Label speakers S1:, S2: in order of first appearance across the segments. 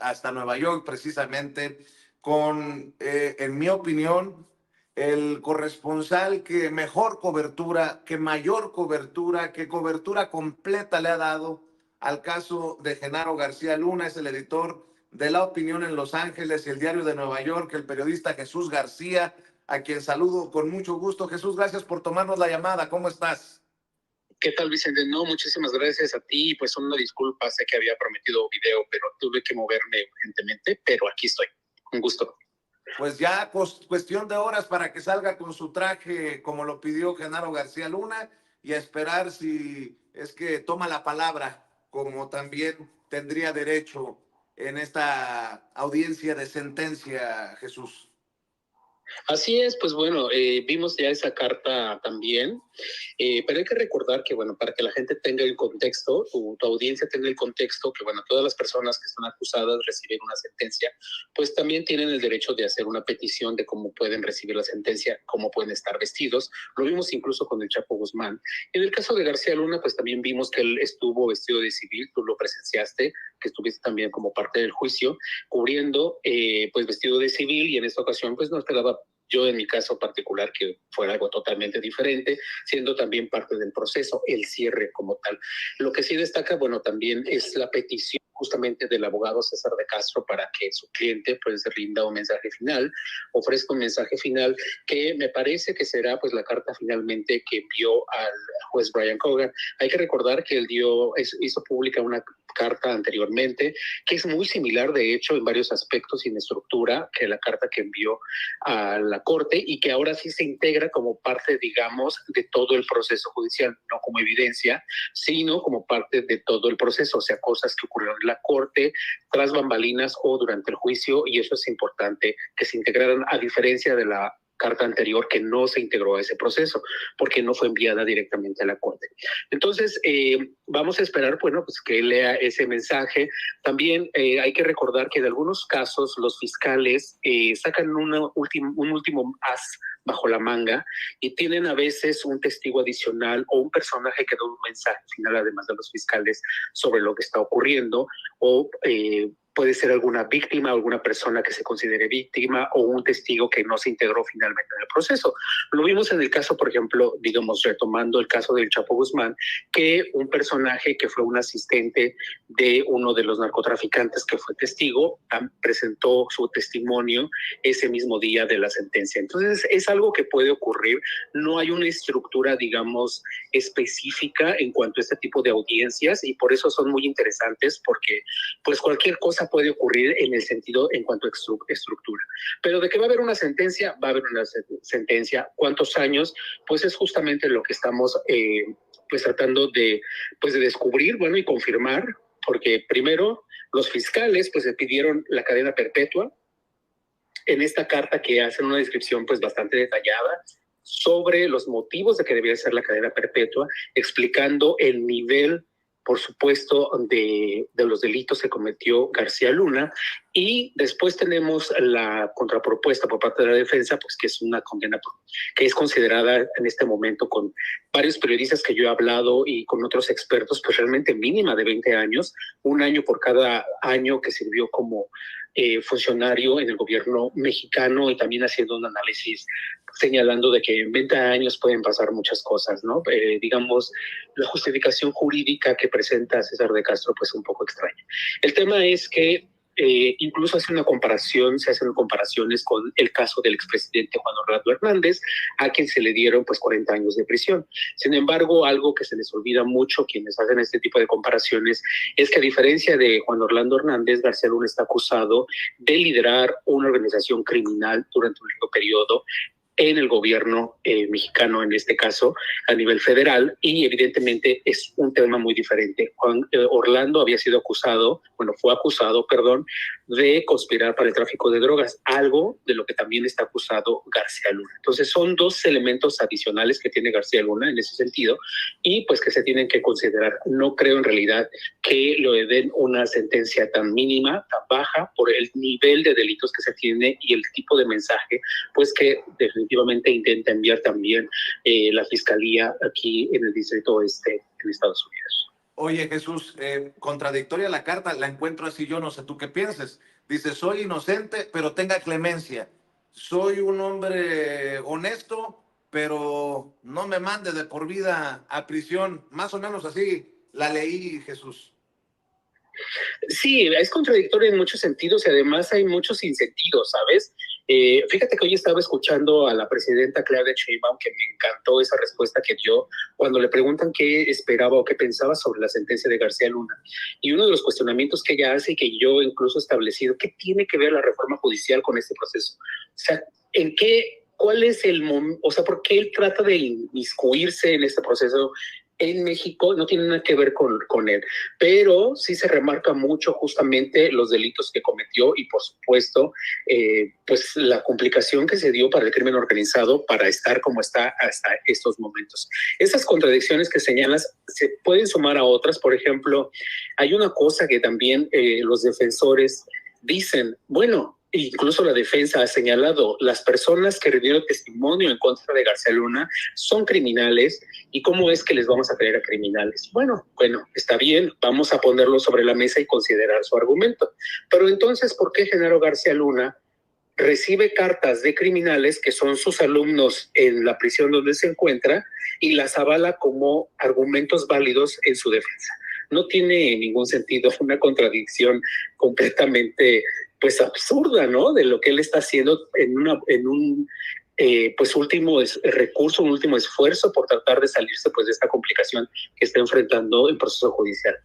S1: hasta Nueva York, precisamente con, en mi opinión, el corresponsal que mejor cobertura, que mayor cobertura, que cobertura completa le ha dado al caso de Genaro García Luna. Es el editor de La Opinión en Los Ángeles y el Diario de Nueva York, el periodista Jesús García, a quien saludo con mucho gusto. Jesús, gracias por tomarnos la llamada. ¿Cómo estás?
S2: ¿Qué tal, Vicente? No, muchísimas gracias a ti. Pues una disculpa, sé que había prometido video, pero tuve que moverme urgentemente, pero aquí estoy. Un gusto.
S1: Pues ya cuestión de horas para que salga con su traje como lo pidió Genaro García Luna, y a esperar si es que toma la palabra como también tendría derecho en esta audiencia de sentencia, Jesús.
S2: Así es, pues bueno, vimos ya esa carta también, pero hay que recordar que, bueno, para que la gente tenga el contexto, tu audiencia tenga el contexto, que, bueno, todas las personas que están acusadas reciben una sentencia, pues también tienen el derecho de hacer una petición de cómo pueden recibir la sentencia, cómo pueden estar vestidos. Lo vimos incluso con el Chapo Guzmán. En el caso de García Luna, pues también vimos que él estuvo vestido de civil, tú lo presenciaste, que estuviste también como parte del juicio, cubriendo, pues vestido de civil, y en esta ocasión, pues no esperaba yo en mi caso particular que fuera algo totalmente diferente, siendo también parte del proceso, el cierre como tal. Lo que sí destaca, bueno, también es la petición justamente del abogado César de Castro para que su cliente pues rinda un mensaje final, ofrezca un mensaje final, que me parece que será pues la carta finalmente que envió al juez Brian Cogan. Hay que recordar que él hizo pública una carta anteriormente, que es muy similar, de hecho, en varios aspectos y en estructura, que la carta que envió a la Corte, y que ahora sí se integra como parte, digamos, de todo el proceso judicial, no como evidencia, sino como parte de todo el proceso, o sea, cosas que ocurrieron en la Corte, tras bambalinas o durante el juicio, y eso es importante que se integraran, a diferencia de la carta anterior que no se integró a ese proceso porque no fue enviada directamente a la Corte. Entonces, vamos a esperar, bueno, pues que lea ese mensaje. También hay que recordar que de algunos casos los fiscales sacan un último as bajo la manga y tienen a veces un testigo adicional o un personaje que da un mensaje final, además de los fiscales, sobre lo que está ocurriendo, o puede ser alguna víctima, alguna persona que se considere víctima, o un testigo que no se integró finalmente en el proceso. Lo vimos en el caso, por ejemplo, digamos, retomando el caso del Chapo Guzmán, que un personaje que fue un asistente de uno de los narcotraficantes que fue testigo, presentó su testimonio ese mismo día de la sentencia. Entonces, es algo que puede ocurrir. No hay una estructura, digamos, específica en cuanto a este tipo de audiencias, y por eso son muy interesantes, porque pues cualquier cosa puede ocurrir en el sentido en cuanto a estructura. Pero de que va a haber una sentencia, va a haber una sentencia. ¿Cuántos años? Pues es justamente lo que estamos pues tratando de descubrir, bueno, y confirmar, porque primero los fiscales pues le pidieron la cadena perpetua en esta carta, que hacen una descripción pues bastante detallada sobre los motivos de que debería ser la cadena perpetua, explicando el nivel, por supuesto, de los delitos que cometió García Luna. Y después tenemos la contrapropuesta por parte de la defensa, pues que es una condena que es considerada en este momento, con varios periodistas que yo he hablado y con otros expertos, pues realmente mínima de 20 años, un año por cada año que sirvió como funcionario en el gobierno mexicano, y también haciendo un análisis señalando de que en 20 años pueden pasar muchas cosas, ¿no? Digamos, la justificación jurídica que presenta César de Castro, pues un poco extraña. El tema es que incluso se hacen comparaciones con el caso del expresidente Juan Orlando Hernández, a quien se le dieron pues 40 años de prisión. Sin embargo, algo que se les olvida mucho quienes hacen este tipo de comparaciones es que, a diferencia de Juan Orlando Hernández, García Luna está acusado de liderar una organización criminal durante un largo periodo en el gobierno mexicano, en este caso a nivel federal, y evidentemente es un tema muy diferente. Orlando fue acusado, de conspirar para el tráfico de drogas, algo de lo que también está acusado García Luna. Entonces son dos elementos adicionales que tiene García Luna en ese sentido, y pues que se tienen que considerar. No creo en realidad que le den una sentencia tan mínima, tan baja, por el nivel de delitos que se tiene y el tipo de mensaje pues que definitivamente intenta enviar también la Fiscalía aquí en el Distrito Oeste en Estados Unidos.
S1: Oye, Jesús, contradictoria la carta, la encuentro así, yo no sé tú qué pienses. Dice, soy inocente, pero tenga clemencia. Soy un hombre honesto, pero no me mande de por vida a prisión. Más o menos así la leí, Jesús.
S2: Sí, es contradictorio en muchos sentidos y además hay muchos sinsentidos, ¿sabes? Fíjate que hoy estaba escuchando a la presidenta Claudia Sheinbaum, que me encantó esa respuesta que dio cuando le preguntan qué esperaba o qué pensaba sobre la sentencia de García Luna. Y uno de los cuestionamientos que ella hace y que yo incluso he establecido, ¿qué tiene que ver la reforma judicial con este proceso? O sea, ¿en qué, cuál es el momento, o sea, por qué él trata de inmiscuirse en este proceso en México? No tiene nada que ver con él, pero sí se remarca mucho justamente los delitos que cometió y por supuesto pues la complicación que se dio para el crimen organizado para estar como está hasta estos momentos. Esas contradicciones que señalas se pueden sumar a otras. Por ejemplo, hay una cosa que también los defensores dicen, bueno, incluso la defensa ha señalado, las personas que rindieron testimonio en contra de García Luna son criminales. ¿Y cómo es que les vamos a creer a criminales? Bueno, está bien, vamos a ponerlo sobre la mesa y considerar su argumento. Pero entonces, ¿por qué Genaro García Luna recibe cartas de criminales que son sus alumnos en la prisión donde se encuentra y las avala como argumentos válidos en su defensa? No tiene ningún sentido, una contradicción completamente pues absurda, ¿no? De lo que él está haciendo en un pues último recurso, un último esfuerzo por tratar de salirse pues de esta complicación que está enfrentando el proceso judicial.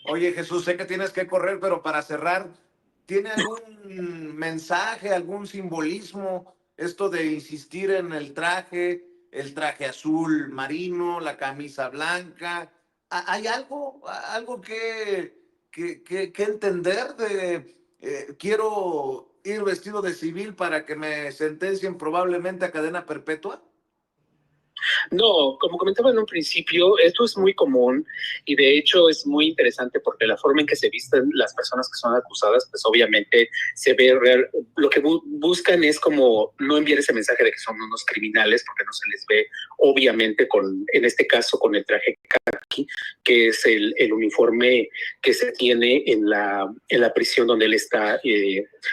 S1: Oye, Jesús, sé que tienes que correr, pero para cerrar, ¿tiene algún mensaje, algún simbolismo esto de insistir en el traje azul marino, la camisa blanca? ¿Hay algo que entender de quiero ir vestido de civil para que me sentencien probablemente a cadena perpetua?
S2: No, como comentaba en un principio, esto es muy común y de hecho es muy interesante porque la forma en que se visten las personas que son acusadas, pues obviamente se ve real. Lo que buscan es como no enviar ese mensaje de que son unos criminales porque no se les ve obviamente en este caso con el traje caqui, que es el uniforme que se tiene en la prisión donde él está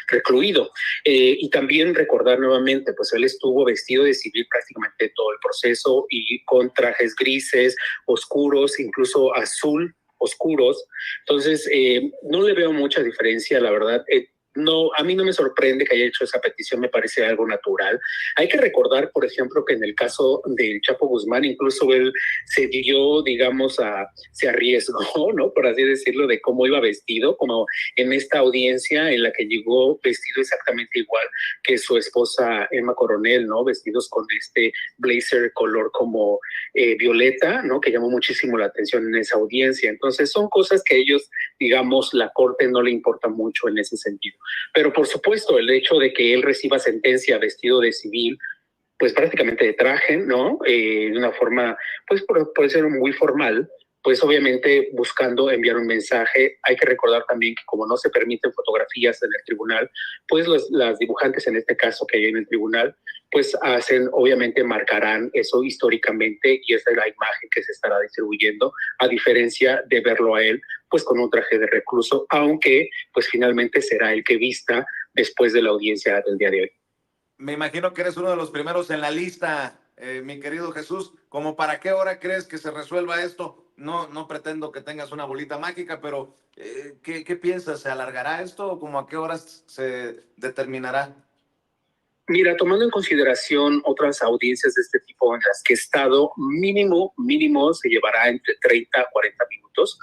S2: recluido. Y también recordar nuevamente, pues él estuvo vestido de civil prácticamente todo el proceso y con trajes grises, oscuros, incluso azul, oscuros. Entonces, no le veo mucha diferencia, la verdad. No, a mí no me sorprende que haya hecho esa petición, me parece algo natural. Hay que recordar, por ejemplo, que en el caso del Chapo Guzmán, incluso él se dio, digamos, se arriesgó, ¿no? Por así decirlo, de cómo iba vestido, como en esta audiencia en la que llegó vestido exactamente igual que su esposa Emma Coronel, ¿no? Vestidos con este blazer color como violeta, ¿no? Que llamó muchísimo la atención en esa audiencia. Entonces, son cosas que ellos, digamos, la corte no le importa mucho en ese sentido. Pero por supuesto, el hecho de que él reciba sentencia vestido de civil, pues prácticamente de traje, ¿no? De una forma, pues puede ser muy formal, pues obviamente buscando enviar un mensaje. Hay que recordar también que como no se permiten fotografías en el tribunal, pues las dibujantes en este caso que hay en el tribunal, pues obviamente marcarán eso históricamente y esa es la imagen que se estará distribuyendo, a diferencia de verlo a él, pues con un traje de recluso, aunque pues finalmente será el que vista después de la audiencia del día de hoy.
S1: Me imagino que eres uno de los primeros en la lista, mi querido Jesús. ¿Cómo para qué hora crees que se resuelva esto? No pretendo que tengas una bolita mágica, pero ¿qué piensas? ¿Se alargará esto o como a qué horas se determinará?
S2: Mira, tomando en consideración otras audiencias de este tipo en las que he estado, mínimo se llevará entre 30 a 40 minutos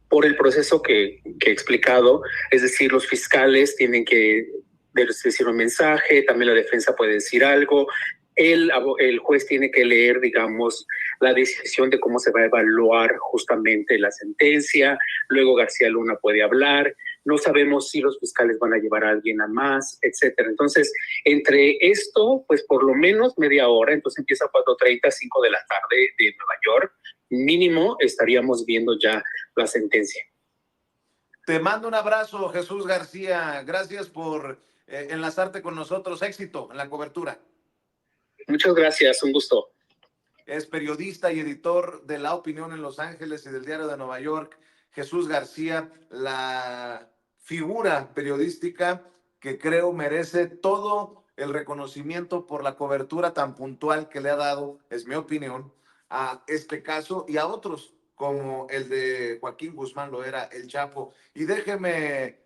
S2: por el proceso que he explicado. Es decir, los fiscales tienen que decir un mensaje, también la defensa puede decir algo, el juez tiene que leer, digamos, la decisión de cómo se va a evaluar justamente la sentencia, luego García Luna puede hablar, no sabemos si los fiscales van a llevar a alguien a más, etcétera. Entonces, entre esto, pues por lo menos media hora, entonces empieza a 4:30, 5 de la tarde de Nueva York, mínimo estaríamos viendo ya la sentencia.
S1: Te mando un abrazo, Jesús García. Gracias por enlazarte con nosotros. Éxito en la cobertura.
S2: Muchas gracias, un gusto.
S1: es periodista y editor de La Opinión en Los Ángeles y del Diario de Nueva York. Jesús García, la figura periodística que creo merece todo el reconocimiento por la cobertura tan puntual que le ha dado, es mi opinión, a este caso y a otros como el de Joaquín Guzmán lo era el Chapo. Y déjeme